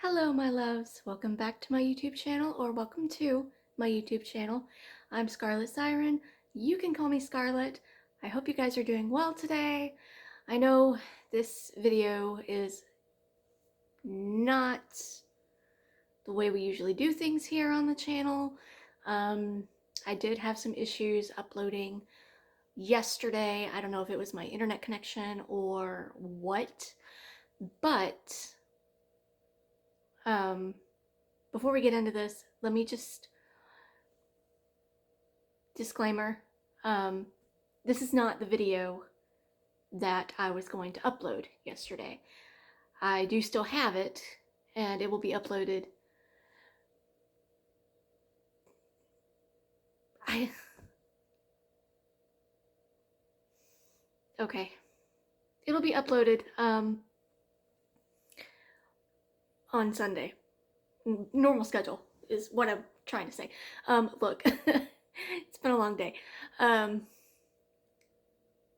Hello, my loves. Welcome back to my YouTube channel, or welcome to my YouTube channel. I'm Scarlet Siren. You can call me Scarlet. I hope you guys are doing well today. I know this video is not the way we usually do things here on the channel. I did have some issues uploading yesterday. I don't know if it was my internet connection or what, but before we get into this, let me just disclaimer. This is not the video that I was going to upload yesterday. I do still have it, and it will be uploaded. Okay. It'll be uploaded on Sunday. Normal schedule is what I'm trying to say. Look, it's been a long day. I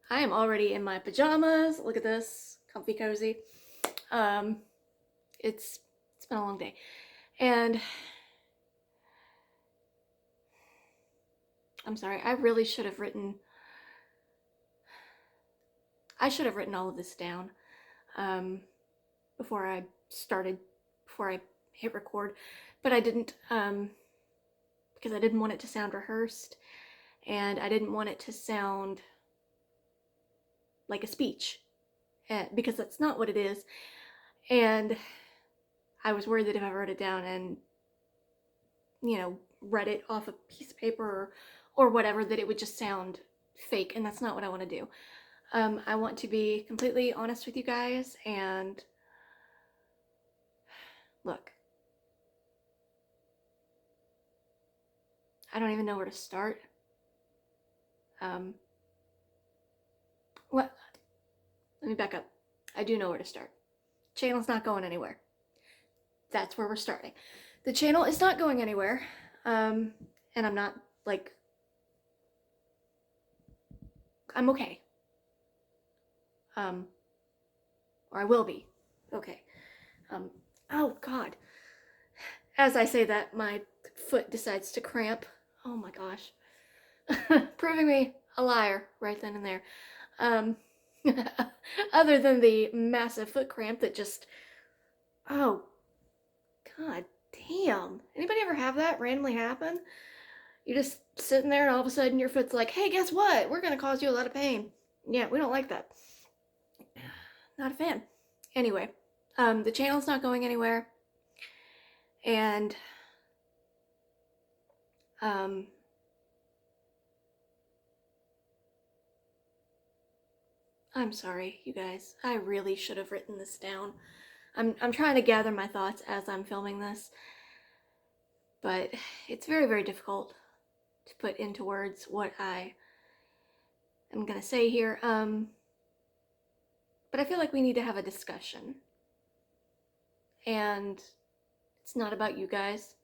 am already in my pajamas. Look at this, comfy cozy. It's been a long day, and I'm sorry. I really should have written. I should have written all of this down before I hit record, but I didn't because I didn't want it to sound rehearsed, and I didn't want it to sound like a speech, because that's not what it is. And I was worried that if I wrote it down and, read it off a piece of paper or whatever, that it would just sound fake, and that's not what I want to do. I want to be completely honest with you guys, and look, I don't even know where to start. Let me back up. I do know where to start. Channel's not going anywhere. That's where we're starting. The channel is not going anywhere, and I'm not, like, I'm okay. Or I will be. Okay. Oh God. As I say that, my foot decides to cramp. Oh my gosh. Proving me a liar right then and there. Other than the massive foot cramp that just, oh God damn. Anybody ever have that randomly happen? You're just sitting there and all of a sudden your foot's like, hey, guess what? We're gonna cause you a lot of pain. Yeah, we don't like that. Not a fan. Anyway, the channel's not going anywhere. And I'm sorry, you guys. I really should have written this down. I'm trying to gather my thoughts as I'm filming this, but it's very, very difficult to put into words what I am gonna say here. But I feel like we need to have a discussion. And it's not about you guys.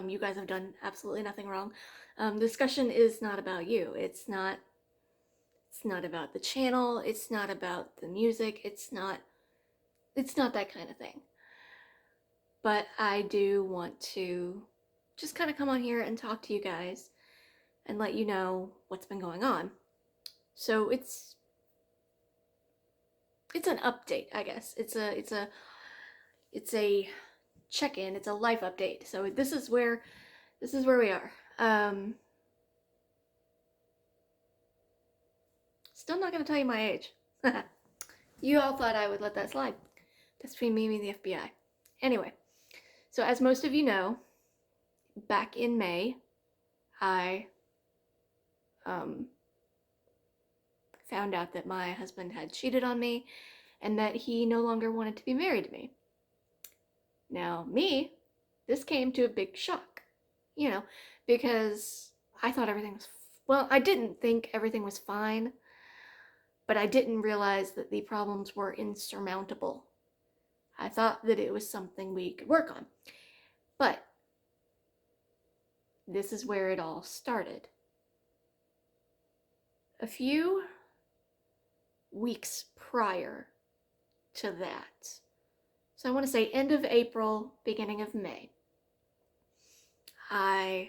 You guys have done absolutely nothing wrong. The discussion is not about you. It's not about the channel. It's not about the music. It's not that kind of thing. But I do want to just kind of come on here and talk to you guys and let you know what's been going on. So it's an update, I guess. It's a check-in. It's a life update. So this is where we are. Still not gonna tell you my age. You all thought I would let that slide. That's between me and the FBI. Anyway, so as most of you know, back in May, I found out that my husband had cheated on me and that he no longer wanted to be married to me. Now, me, this came to a big shock, because I thought everything was, well, I didn't think everything was fine, but I didn't realize that the problems were insurmountable. I thought that it was something we could work on. But this is where it all started. A few weeks prior to that, So I want to say end of April, beginning of May. I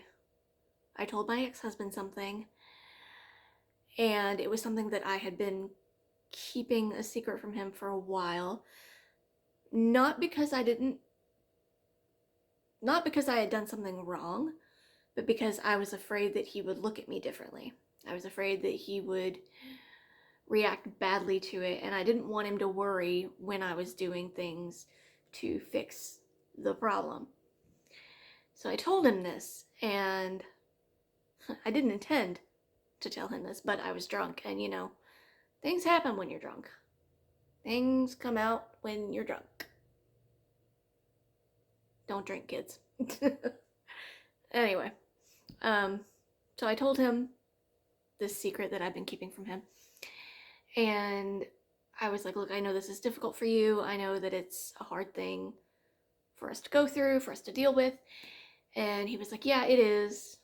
told my ex-husband something, and it was something that I had been keeping a secret from him for a while. Not because I had done something wrong, but because I was afraid that he would look at me differently. I was afraid that he would react badly to it, and I didn't want him to worry when I was doing things to fix the problem. So I told him this, and I didn't intend to tell him this, but I was drunk, and things happen when you're drunk. Things come out when you're drunk. Don't drink, kids. Anyway, so I told him this secret that I've been keeping from him. And I was like, look, I know this is difficult for you. I know that it's a hard thing for us to go through, for us to deal with. And he was like, yeah, it is.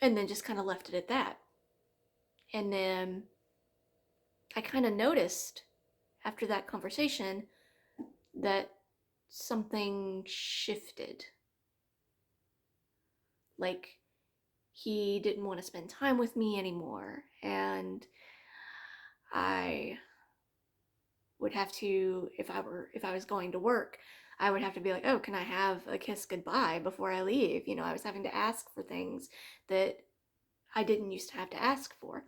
And then just kind of left it at that. And then I kind of noticed after that conversation that something shifted. Like, he didn't want to spend time with me anymore. And I would have to, if I was going to work, I would have to be like, oh, can I have a kiss goodbye before I leave? I was having to ask for things that I didn't used to have to ask for.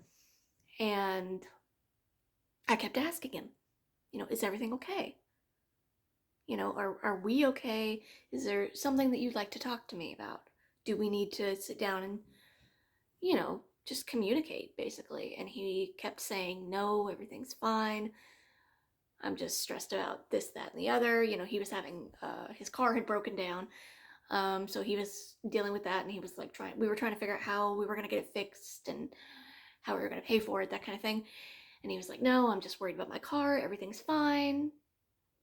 And I kept asking him, is everything okay? Are we okay? Is there something that you'd like to talk to me about? Do we need to sit down and, just communicate, basically? And he kept saying, no, everything's fine. I'm just stressed about this, that, and the other. He was having, his car had broken down. So he was dealing with that, and he was like we were trying to figure out how we were going to get it fixed and how we were going to pay for it, that kind of thing. And he was like, no, I'm just worried about my car. Everything's fine.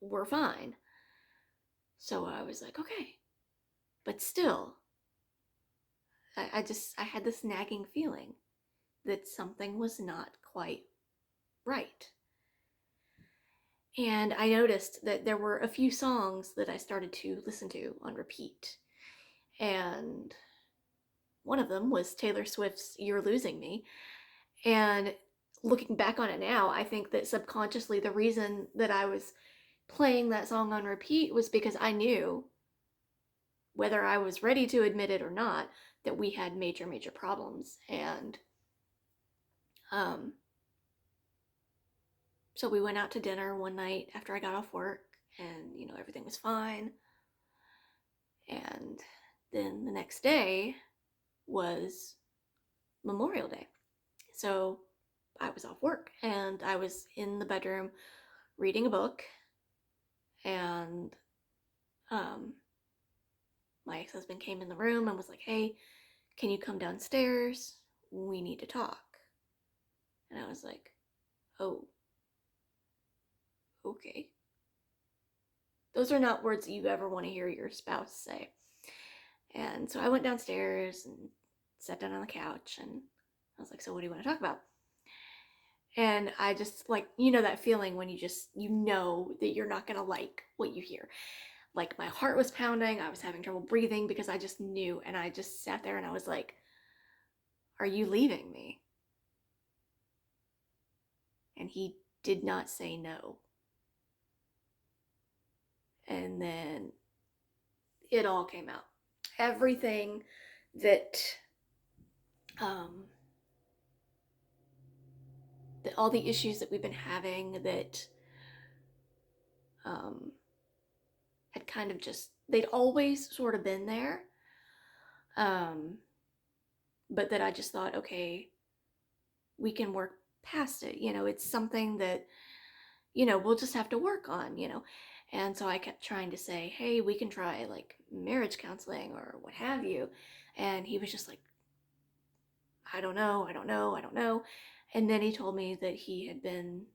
We're fine. So I was like, okay. But still, I had this nagging feeling that something was not quite right. And I noticed that there were a few songs that I started to listen to on repeat. And one of them was Taylor Swift's You're Losing Me. And looking back on it now, I think that subconsciously the reason that I was playing that song on repeat was because I knew, whether I was ready to admit it or not, that we had major, major problems. And so we went out to dinner one night after I got off work, and everything was fine. And then the next day was Memorial Day. So I was off work, and I was in the bedroom reading a book, and my ex-husband came in the room and was like, hey, can you come downstairs? We need to talk. And I was like, oh, okay. Those are not words that you ever want to hear your spouse say. And so I went downstairs and sat down on the couch, and I was like, so what do you want to talk about? And I just, like, that feeling when you know that you're not going to like what you hear. Like, my heart was pounding. I was having trouble breathing because I just knew. And I just sat there and I was like, are you leaving me? And he did not say no. And then it all came out. Everything that, all the issues that we've been having that had kind of just, they'd always sort of been there. But that I just thought, okay, we can work past it. It's something that, we'll just have to work on. And so I kept trying to say, hey, we can try like marriage counseling or what have you. And he was just like, I don't know. And then he told me that he had been,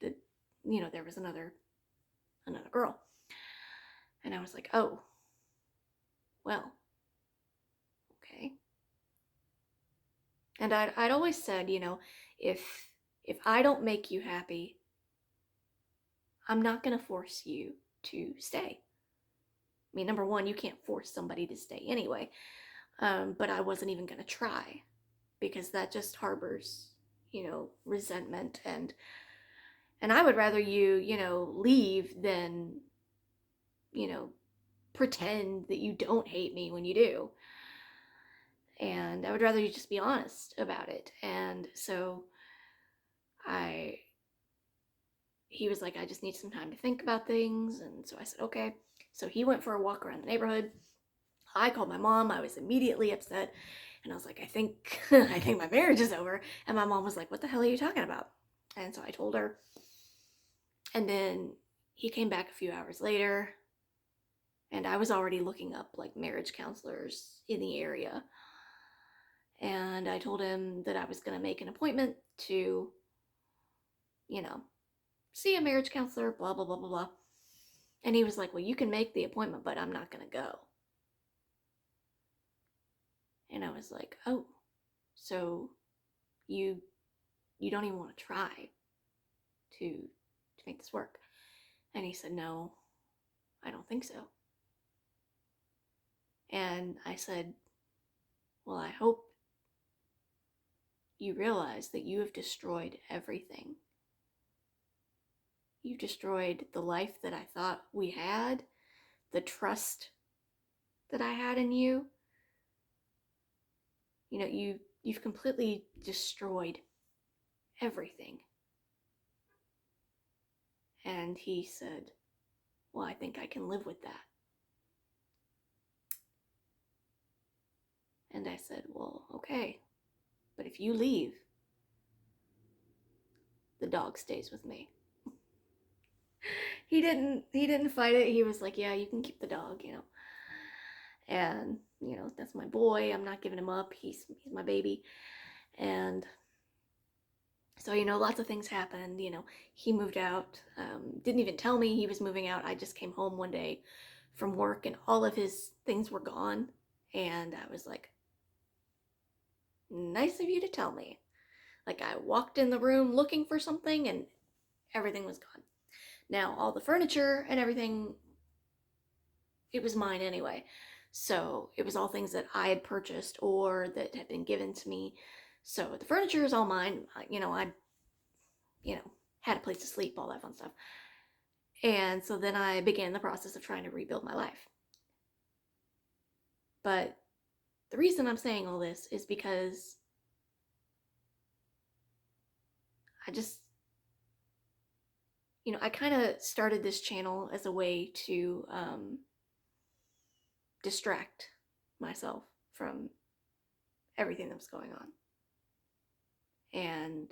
that, there was another girl. And I was like, oh, well, okay. And I'd always said, if I don't make you happy, I'm not going to force you to stay. I mean, number one, you can't force somebody to stay anyway. But I wasn't even going to try because that just harbors, resentment, and I would rather you, leave than, you know, pretend that you don't hate me when you do. And I would rather you just be honest about it. And so I he was like, I just need some time to think about things. And so I said, okay. So he went for a walk around the neighborhood. I called my mom. I was immediately upset. And I was like, I think I think my marriage is over. And my mom was like, what the hell are you talking about? And so I told her. And then he came back a few hours later, and I was already looking up like marriage counselors in the area. And I told him that I was going to make an appointment to, you know, see a marriage counselor, blah, blah, blah, blah, blah. And he was like, well, you can make the appointment, but I'm not going to go. And I was like, oh, so you don't even want to try to make this work? And he said, no, I don't think so. And I said, well, I hope you realize that you have destroyed everything. You've destroyed the life that I thought we had, the trust that I had in you. You've completely destroyed everything. And he said, well, I think I can live with that. And I said, well, okay, but if you leave, the dog stays with me. He didn't fight it. He was like, yeah, you can keep the dog, and that's my boy. I'm not giving him up. He's my baby. And so lots of things happened. He moved out, didn't even tell me he was moving out. I just came home one day from work and all of his things were gone, and I was like, nice of you to tell me. Like, I walked in the room looking for something and everything was gone. Now all the furniture and everything, it was mine anyway. So it was all things that I had purchased or that had been given to me. So the furniture is all mine. I had a place to sleep, all that fun stuff. And so then I began the process of trying to rebuild my life. But the reason I'm saying all this is because I kind of started this channel as a way to distract myself from everything that was going on. And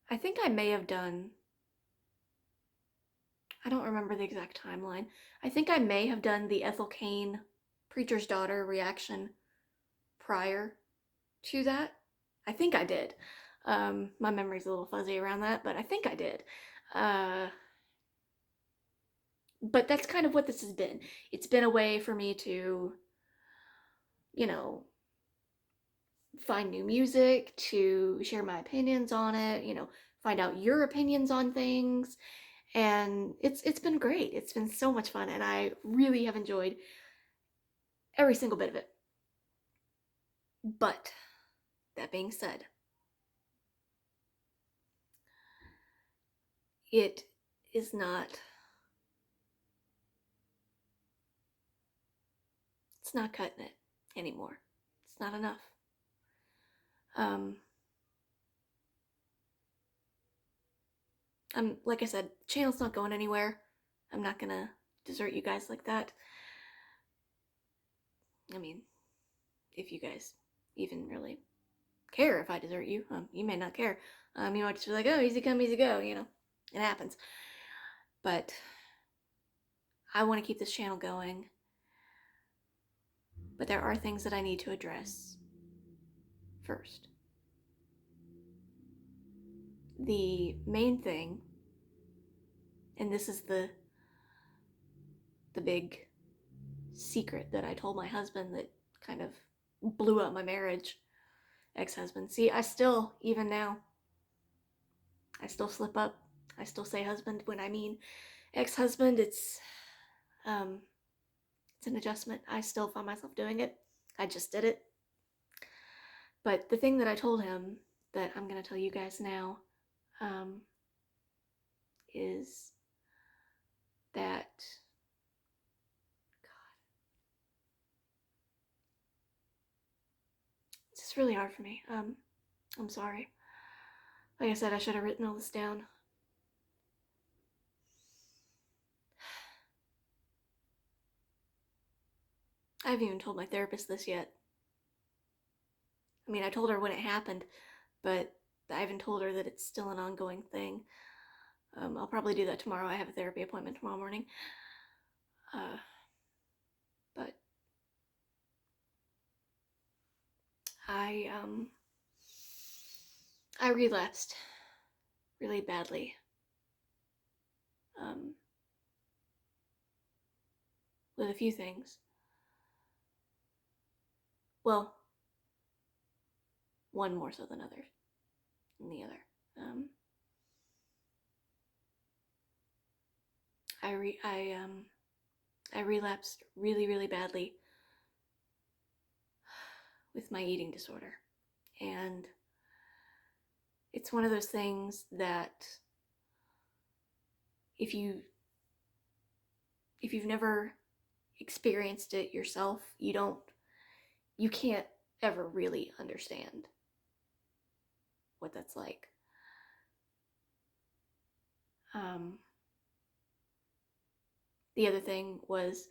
I think I may have done, I don't remember the exact timeline. I think I may have done the Ethel Cain Preacher's Daughter reaction prior to that. I think I did. My memory's a little fuzzy around that, but I think I did. But that's kind of what this has been. It's been a way for me to, find new music, to share my opinions on it, find out your opinions on things. And it's been great. It's been so much fun, and I really have enjoyed every single bit of it. But that being said, it is not, it's not cutting it anymore. It's not enough. Like I said, channel's not going anywhere. I'm not gonna desert you guys like that. I mean, if you guys even really care if I desert you, you may not care. You might just be like, oh, easy come, easy go, it happens. But I want to keep this channel going. But there are things that I need to address first. The main thing, and this is the big secret that I told my husband that kind of blew up my marriage, ex-husband. See, even now, I still slip up I still say husband when I mean ex-husband. It's an adjustment. I still find myself doing it. I just did it. But the thing that I told him that I'm going to tell you guys now is that, God, it's just really hard for me. I'm sorry. Like I said, I should have written all this down. I haven't even told my therapist this yet. I mean, I told her when it happened, but I haven't told her that it's still an ongoing thing. I'll probably do that tomorrow. I have a therapy appointment tomorrow morning. But I relapsed really badly. With a few things. Well, one more so than the other. I relapsed really, really badly with my eating disorder. And it's one of those things that if you've never experienced it yourself, you can't ever really understand what that's like. The other thing was,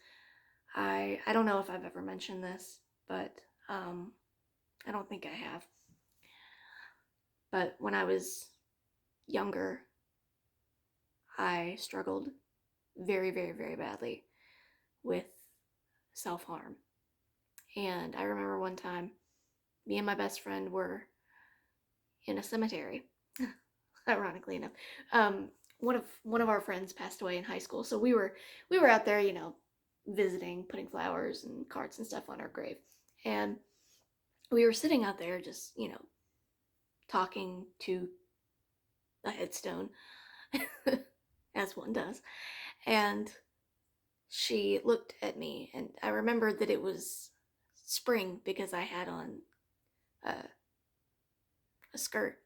I don't know if I've ever mentioned this, but I don't think I have. But when I was younger, I struggled very, very, very badly with self-harm. And I remember one time, me and my best friend were in a cemetery. Ironically enough, one of our friends passed away in high school, so we were out there, visiting, putting flowers and cards and stuff on her grave, and we were sitting out there just, talking to a headstone, as one does, and she looked at me, and I remembered that it was spring because I had on a skirt,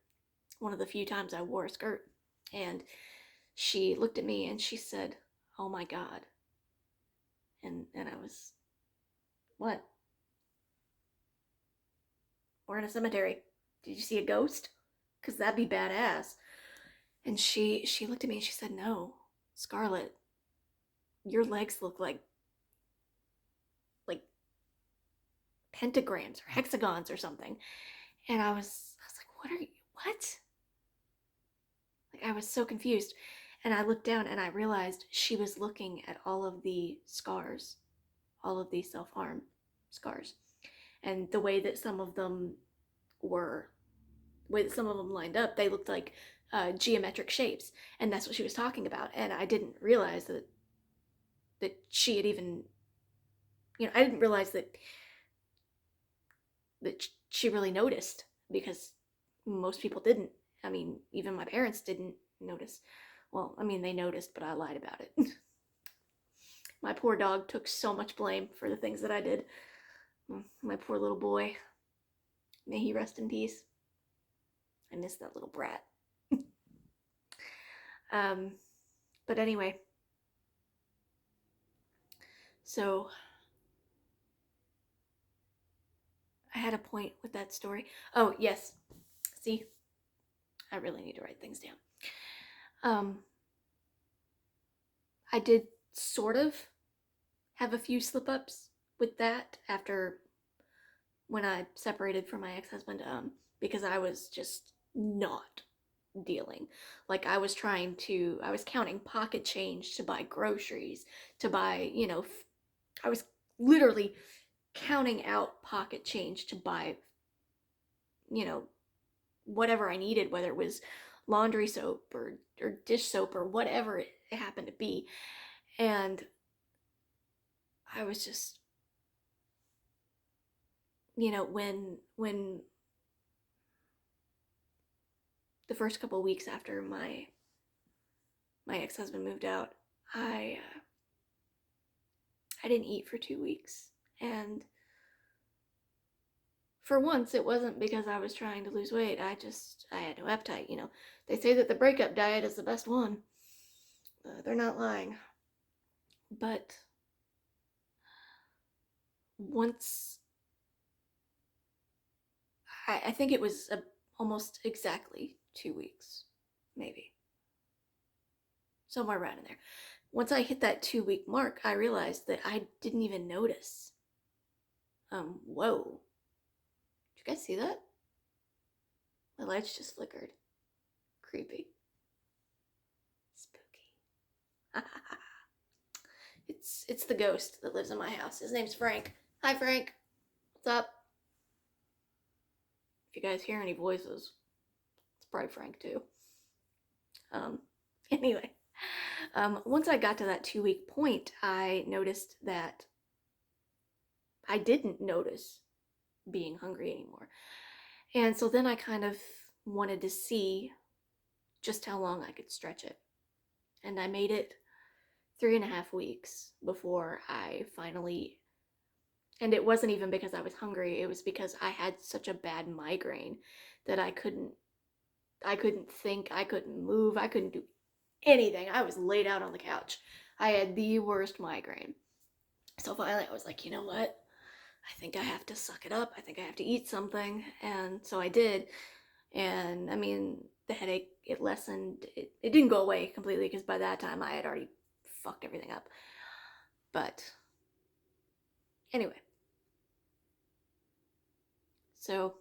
one of the few times I wore a skirt, and she looked at me and she said, "Oh my God." And I was, "What?" "We're in a cemetery. Did you see a ghost? Because that'd be badass." And she looked at me and she said, "No, Scarlett, your legs look like pentagrams or hexagons or something." And I was like, what? Like, I was so confused. And I looked down and I realized she was looking at all of the scars, all of these self-harm scars. And the way that some of them lined up, they looked like geometric shapes. And that's what she was talking about. And I didn't realize that she had even, I didn't realize that she really noticed, because most people didn't. I mean, even my parents didn't notice. Well, I mean, they noticed, but I lied about it. My poor dog took so much blame for the things that I did. My poor little boy. May he rest in peace. I miss that little brat. But anyway. So, I had a point with that story. Oh, yes. See? I really need to write things down. I did sort of have a few slip-ups with that after when I separated from my ex-husband, because I was just not dealing. Like, I was counting pocket change to buy groceries, to buy, I was literally counting out pocket change to buy, whatever I needed, whether it was laundry soap or dish soap or whatever it happened to be. And I was just, when the first couple of weeks after my my ex-husband moved out, I didn't eat for 2 weeks. And for once, it wasn't because I was trying to lose weight. I had no appetite. They say that the breakup diet is the best one. They're not lying. But once, I think it was almost exactly 2 weeks, maybe. Somewhere around in there. Once I hit that 2 week mark, I realized that I didn't even notice. Whoa. Did you guys see that? My lights just flickered. Creepy. Spooky. It's the ghost that lives in my house. His name's Frank. Hi, Frank. What's up? If you guys hear any voices, it's probably Frank too. Anyway, once I got to that 2 week point, I noticed that I didn't notice being hungry anymore. And so then I kind of wanted to see just how long I could stretch it. And I made it 3.5 weeks before I finally, and it wasn't even because I was hungry, it was because I had such a bad migraine that I couldn't think, I couldn't move, I couldn't do anything. I was laid out on the couch. I had the worst migraine. So finally I was like, you know what? I think I have to suck it up. I think I have to eat something. And so I did. And I mean, the headache, it lessened. It didn't go away completely because by that time I had already fucked everything up. But anyway. So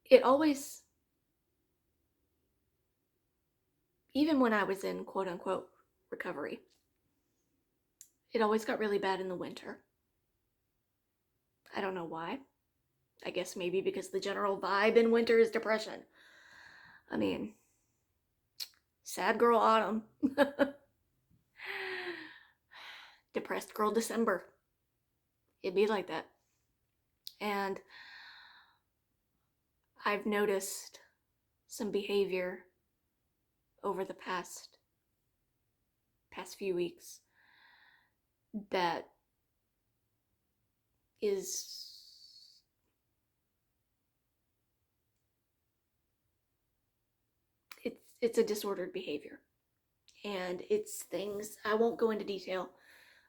it always, even when I was in quote unquote recovery, it always got really bad in the winter. I don't know why. I guess maybe because the general vibe in winter is depression. I mean, sad girl autumn. Depressed girl December. It'd be like that. And I've noticed some behavior over the past few weeks that is it's a disordered behavior. And it's things, I won't go into detail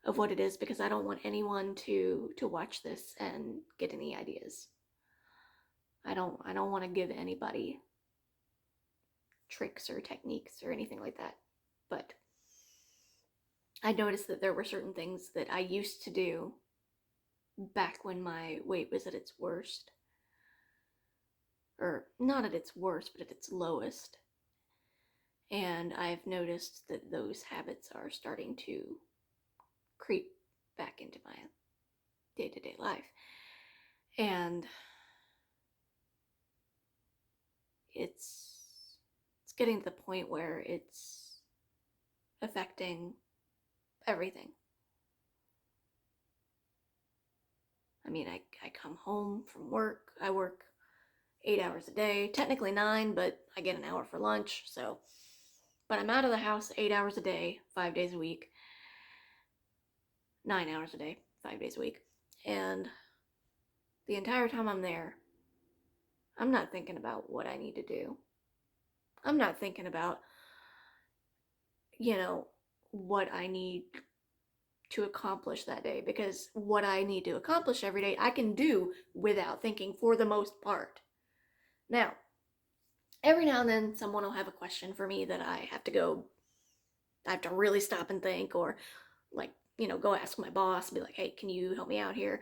of what it is because I don't want anyone to watch this and get any ideas. I don't want to give anybody tricks or techniques or anything like that. But I noticed that there were certain things that I used to do back when my weight was at its worst. Or not at its worst, but at its lowest. And I've noticed that those habits are starting to creep back into my day-to-day life. And it's getting to the point where it's affecting everything. I mean, I come home from work. I work 8 hours a day, technically 9, but I get an hour for lunch. So, but I'm out of the house 8 hours a day, 5 days a week, 9 hours a day, 5 days a week. And the entire time I'm there, I'm not thinking about what I need to do. I'm not thinking about, what I need to accomplish that day, because what I need to accomplish every day I can do without thinking for the most part. Now, every now and then someone will have a question for me that I have to really stop and think, or like, go ask my boss, be like, hey, can you help me out here?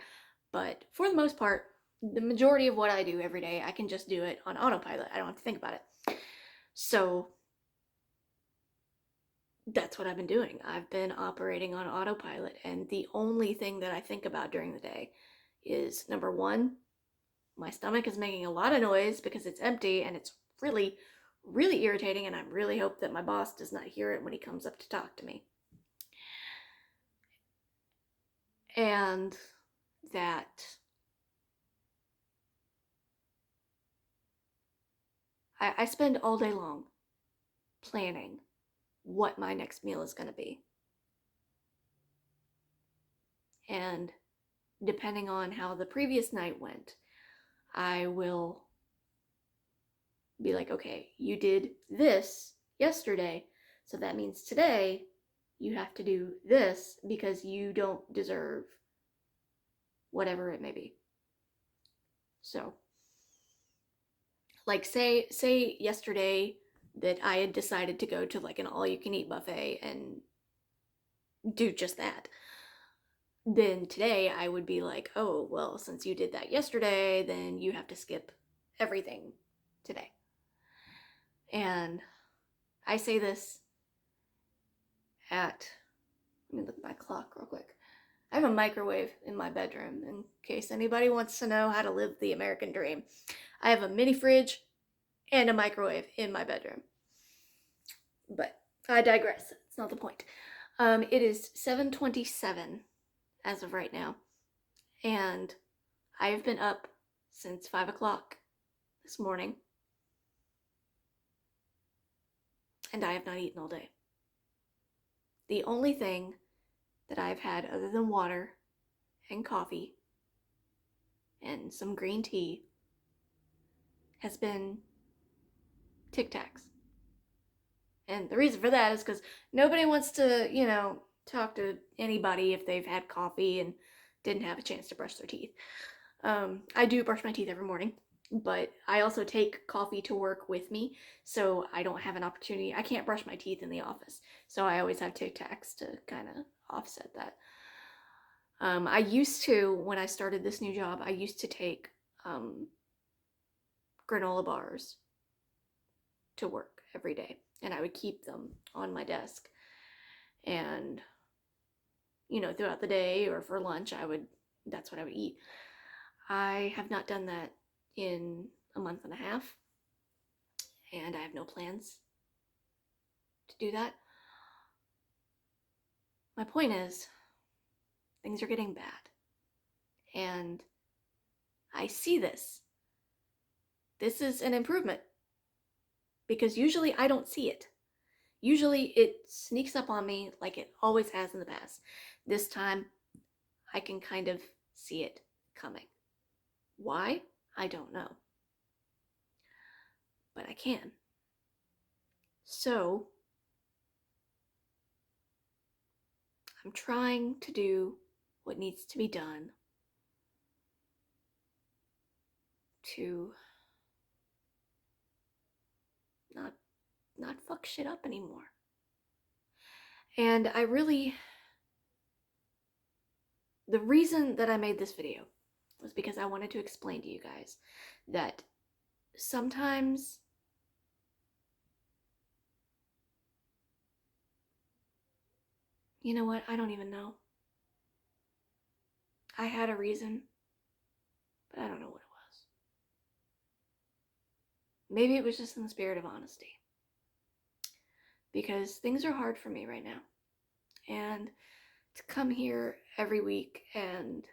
But for the most part, the majority of what I do every day, I can just do it on autopilot. I don't have to think about it. So that's what I've been doing. I've been operating on autopilot, and the only thing that I think about during the day is, number one, my stomach is making a lot of noise because it's empty, and it's really, really irritating, and I really hope that my boss does not hear it when he comes up to talk to me. And that I spend all day long planning what my next meal is going to be. And depending on how the previous night went, I will be like, okay, you did this yesterday, so that means today you have to do this because you don't deserve whatever it may be. So, like, say yesterday that I had decided to go to like an all-you-can-eat buffet and do just that. Then today I would be like, oh, well, since you did that yesterday, then you have to skip everything today. And I say this at, let me look at my clock real quick. I have a microwave in my bedroom in case anybody wants to know how to live the American dream. I have a mini fridge and a microwave in my bedroom. But I digress. It's not the point. It is 7:27 as of right now, and I have been up since 5 o'clock this morning, and I have not eaten all day. The only thing that I've had other than water and coffee and some green tea has been Tic Tacs. And the reason for that is because nobody wants to, talk to anybody if they've had coffee and didn't have a chance to brush their teeth. I do brush my teeth every morning, but I also take coffee to work with me, so I don't have an opportunity. I can't brush my teeth in the office, so I always have Tic Tacs to kind of offset that. I used to, when I started this new job, I used to take granola bars to work every day, and I would keep them on my desk. And, throughout the day or for lunch, that's what I would eat. I have not done that in a month and a half, and I have no plans to do that. My point is, things are getting bad, and I see this. This is an improvement, because usually I don't see it. Usually it sneaks up on me like it always has in the past. This time, I can kind of see it coming. Why? I don't know. But I can. So, I'm trying to do what needs to be done to not fuck shit up anymore. And the reason that I made this video was because I wanted to explain to you guys that sometimes you know what? I don't even know. I had a reason, but I don't know what it was. Maybe it was just in the spirit of honesty. Because things are hard for me right now. And to come here every week and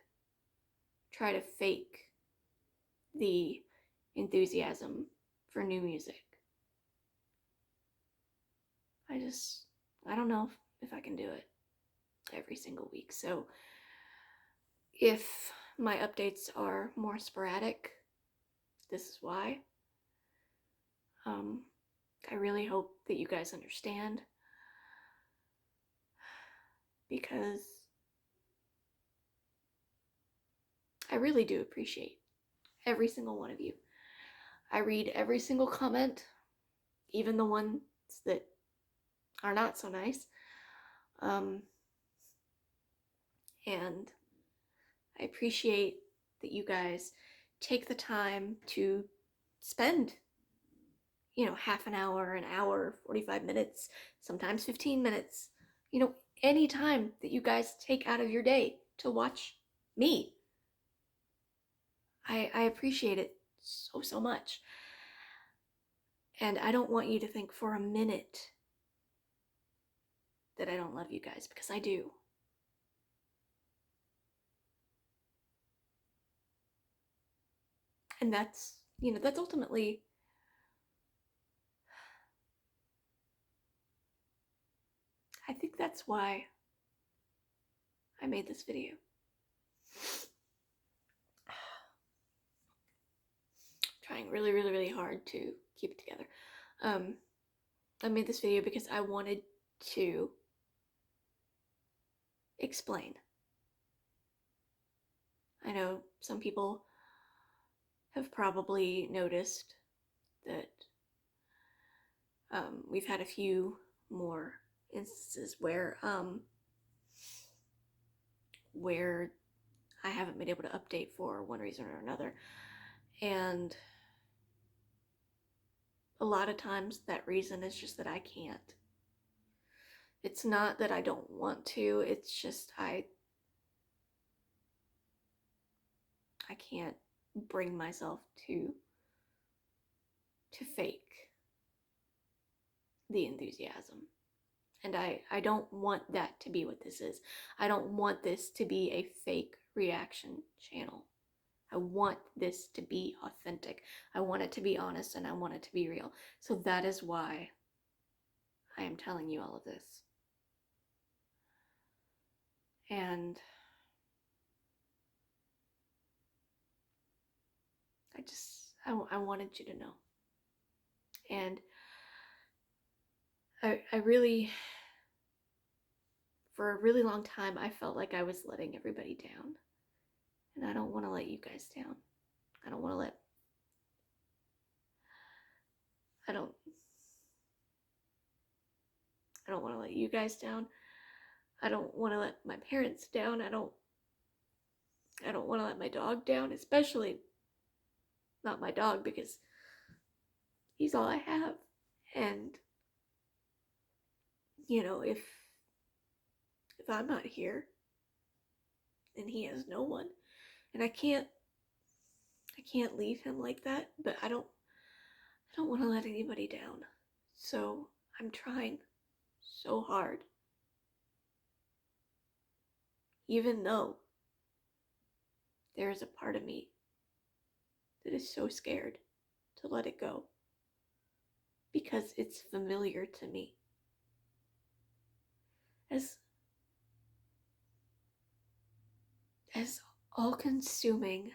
try to fake the enthusiasm for new music, I don't know if I can do it every single week. So if my updates are more sporadic, this is why. I really hope that you guys understand, because I really do appreciate every single one of you. I read every single comment, even the ones that are not so nice. And I appreciate that you guys take the time to spend, half an hour, 45 minutes, sometimes 15 minutes, any time that you guys take out of your day to watch me. I appreciate it so much. And I don't want you to think for a minute that I don't love you guys, because I do. And that's ultimately I think that's why I made this video. Trying really, really, really hard to keep it together. I made this video because I wanted to explain. I know some people have probably noticed that we've had a few more instances where I haven't been able to update for one reason or another, and a lot of times that reason is just that I can't. It's not that I don't want to, it's just I can't bring myself to fake the enthusiasm. And I don't want that to be what this is. I don't want this to be a fake reaction channel. I want this to be authentic. I want it to be honest, and I want it to be real. So that is why I am telling you all of this. And I wanted you to know. And I really, for a really long time, I felt like I was letting everybody down. And I don't want to let you guys down. I don't want to let, I don't want to let you guys down. I don't want to let my parents down. I don't want to let my dog down, especially not my dog, because he's all I have. And you know, if I'm not here, then he has no one. And I can't leave him like that, but I don't want to let anybody down. So I'm trying so hard. Even though there is a part of me that is so scared to let it go, because it's familiar to me. As all-consuming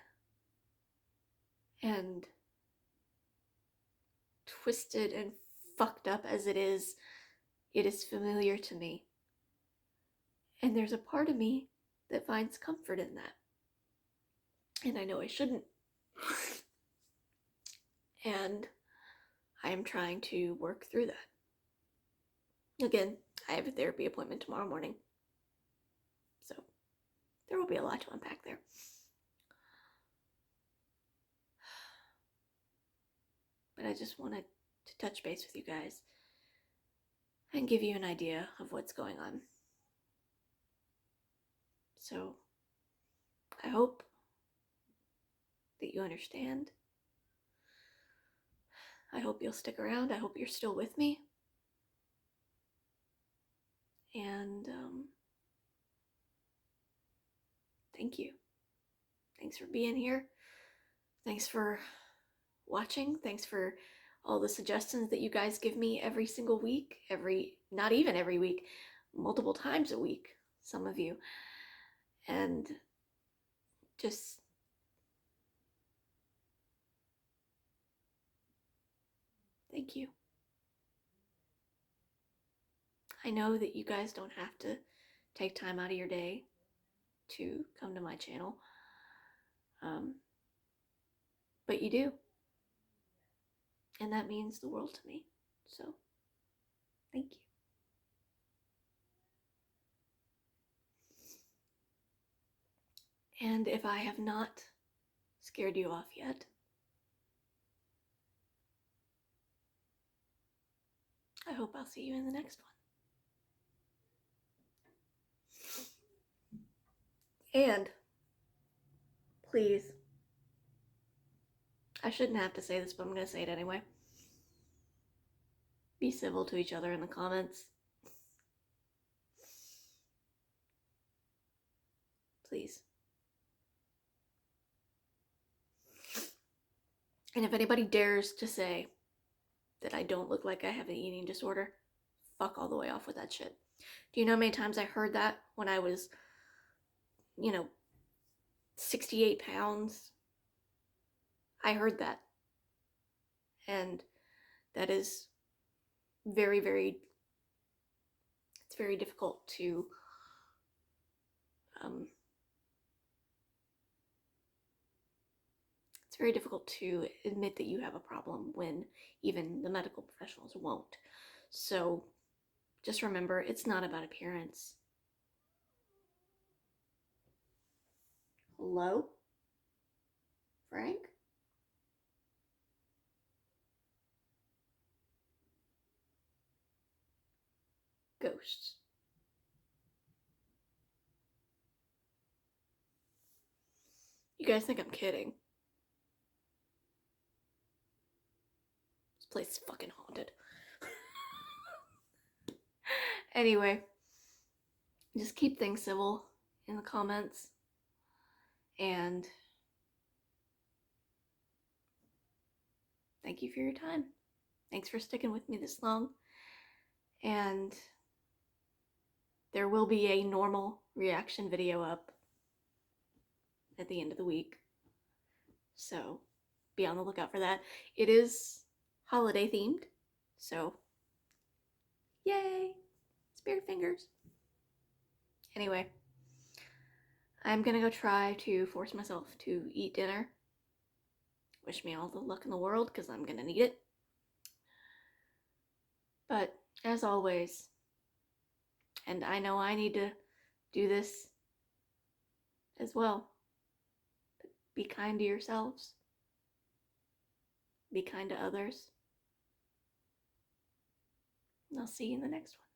and twisted and fucked up as it is familiar to me. And there's a part of me that finds comfort in that. And I know I shouldn't. And I am trying to work through that. Again, I have a therapy appointment tomorrow morning. So there will be a lot to unpack there. But I just wanted to touch base with you guys and give you an idea of what's going on. So I hope that you understand. I hope you'll stick around. I hope you're still with me. And thank you. Thanks for being here. Thanks for watching. Thanks for all the suggestions that you guys give me every single week. Not even every week, multiple times a week, some of you. And just thank you. I know that you guys don't have to take time out of your day to come to my channel. But you do. And that means the world to me. So, thank you. And if I have not scared you off yet, I hope I'll see you in the next one. And please, I shouldn't have to say this, but I'm going to say it anyway. Be civil to each other in the comments. Please. And if anybody dares to say that I don't look like I have an eating disorder, fuck all the way off with that shit. Do you know how many times I heard that when I was, 68 pounds? I heard that. And that is very, very, it's very difficult to, it's very difficult to admit that you have a problem when even the medical professionals won't. So just remember, it's not about appearance. Hello? Frank? Ghosts. You guys think I'm kidding. This place is fucking haunted. Anyway, just keep things civil in the comments. And thank you for your time. Thanks for sticking with me this long. And there will be a normal reaction video up at the end of the week. So be on the lookout for that. It is holiday themed. So yay! Spirit fingers. Anyway, I'm gonna go try to force myself to eat dinner. Wish me all the luck in the world because I'm gonna need it. But as always, and I know I need to do this as well, be kind to yourselves. Be kind to others. And I'll see you in the next one.